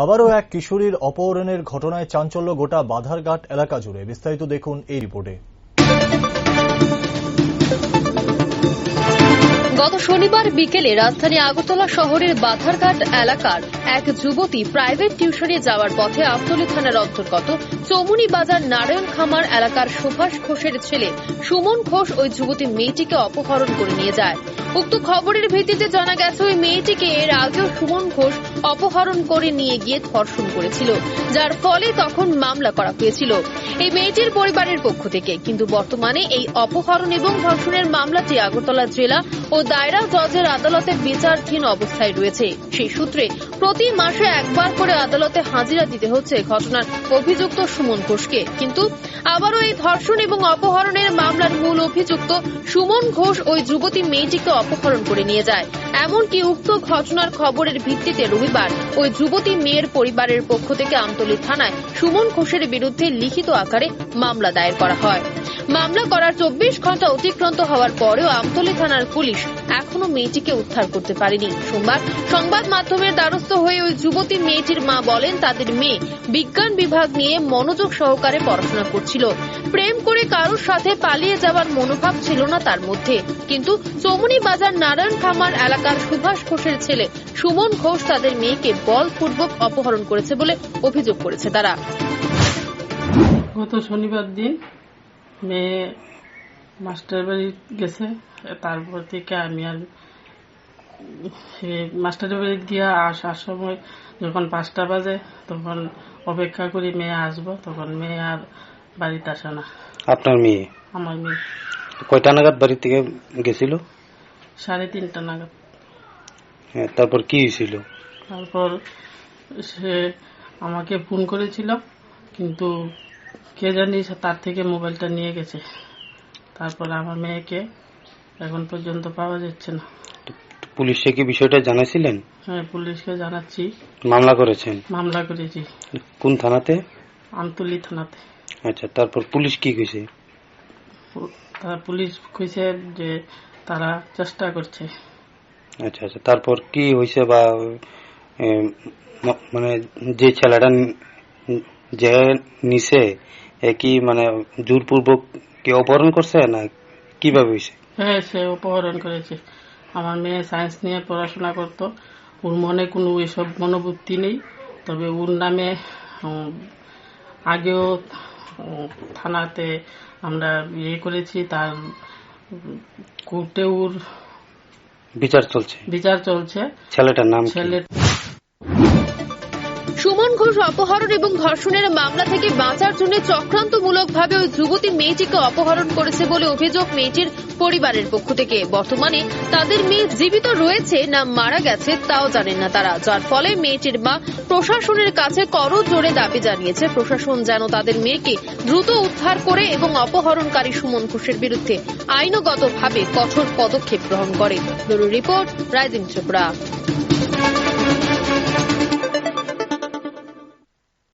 আবারও এক কিশোরীর অপহরণের ঘটনায় চাঞ্চল্য গোটা বাধারঘাট এলাকা জুড়ে। বিস্তারিত দেখুন এই রিপোর্টে। গত শনিবার বিকেলে রাজধানী আগরতলা শহরের বাধারঘাট এলাকার এক যুবতী প্রাইভেট টিউশনে যাওয়ার পথে আমতলী থানার অন্তর্গত চৌমুনি বাজার নারায়ণ খামার এলাকার সুভাষ ঘোষের ছেলে সুমন ঘোষ ওই যুবতী মেয়েটিকে অপহরণ করে নিয়ে যায়। উক্ত খবরের ভিত্তিতে জানা গেছে ওই মেয়েটিকে এর আগেও সুমন ঘোষ অপহরণ করে নিয়ে গিয়ে ধর্ষণ করেছিল, যার ফলে তখন মামলা করা হয়েছিল এই মেয়েটির পরিবারের পক্ষ থেকে। কিন্তু বর্তমানে এই অপহরণ এবং ধর্ষণের মামলাটি আগরতলা জেলা ও দায়রা জজের আদালতে বিচারাধীন অবস্থায় রয়েছে। সেই সূত্রে প্রতি মাসে একবার করে আদালতে হাজিরা দিতে হচ্ছে ঘটনার অভিযুক্ত সুমন ঘোষকে। কিন্তু আবারও এই ধর্ষণ এবং অপহরণের মামলার মূল অভিযুক্ত সুমন ঘোষ ওই যুবতী মেয়েটিকে অপহরণ করে নিয়ে যায়। এমনকি উক্ত ঘটনার খবরের ভিত্তিতে রবিবার ওই যুবতী মেয়ের পরিবারের পক্ষ থেকে আমতলী থানায় সুমন ঘোষের বিরুদ্ধে লিখিত আকারে মামলা দায়ের করা হয়। মামলা করার 24 ঘন্টা অতিক্রান্ত হওয়ার পরেও আমতলী থানার পুলিশ এখনো মেয়েটিকে উদ্ধার করতে পারেনি। সোমবার সংবাদ মাধ্যমের দ্বারস্থ হয়ে ওই যুবতী মেয়েটির মা বলেন, তাদের মেয়ে বিজ্ঞান বিভাগ নিয়ে মনোযোগ সহকারে পড়াশোনা করছিল। প্রেম করে কারোর সাথে পালিয়ে যাওয়ার মনোভাব ছিল না তার মধ্যে। কিন্তু চৌমুনি বাজার নারায়ণ খামার এলাকার সুভাষ ঘোষের ছেলে সুমন ঘোষ তাদের মেয়েকে বলপূর্বক অপহরণ করেছে বলে অভিযোগ করেছে তারা। গত শনিবার দিন মেয়ে মাস্টার বাড়ি গেছে, তারপর থেকে আমি আর মাস্টার বাড়ি গিয়ে আসার সময় যখন 5টা বাজে তখন অপেক্ষা করি মেয়ে আসবো, তখন মেয়ে আর বাড়িতে আসে না। আপনার মেয়ে? আমার মেয়ে। কয়টা নাগাদ বাড়ি থেকে গেছিল? 3:30 নাগাদ। হ্যাঁ, তারপর কি হয়েছিল? তারপর সে আমাকে ফোন করেছিল, কিন্তু কে জানি তার থেকে মোবাইলটা নিয়ে গেছে। তারপর আমার মেয়েকে এখন পর্যন্ত পাওয়া যাচ্ছে না। পুলিশে কি বিষয়টা জানাইছিলেন? হ্যাঁ, পুলিশকে জানাচ্ছি। মামলা করেছেন? মামলা করেছি। কোন থানাতে? আমতলী থানাতে। আচ্ছা, তারপর পুলিশ কি কইছে? পুলিশ কইছে যে তারা চেষ্টা করছে। আচ্ছা আচ্ছা, তারপর কি হয়েছে? বা মানে যে ছেলেটা যে নিছে কি মানে জোরপূর্বক কি অপহরণ করছে না কিভাবে হয়েছে? হ্যাঁ, সে অপহরণ করেছে। আমার মেয়ে সায়েন্স নিয়ে পড়াশোনা করত, ওর মনে কোনো এসব মনোবৃত্তি নেই। তবে ওর নামে আগেও থানাতে আমরা করেছি, তার কোর্টে ওর বিচার চলছে। ছেলেটার নাম কি? সুমন ঘোষ অপহরণ এবং ধর্ষণের মামলা থেকে বাঁচার জন্য চক্রান্তমূলকভাবে ওই যুবতী মেয়েটিকে অপহরণ করেছে বলে অভিযোগ মেয়েটির পরিবারের পক্ষ থেকে। বর্তমানে তাদের মেয়ে জীবিত রয়েছে না মারা গেছে তাও জানেন না তারা, যার ফলে মেয়েটির মা প্রশাসনের কাছে করজোড়ে দাবি জানিয়েছে প্রশাসন যেন তাদের মেয়েকে দ্রুত উদ্ধার করে এবং অপহরণকারী সুমন ঘোষের বিরুদ্ধে আইনগতভাবে কঠোর পদক্ষেপ গ্রহণ করে। Bureau report, rising Tripura.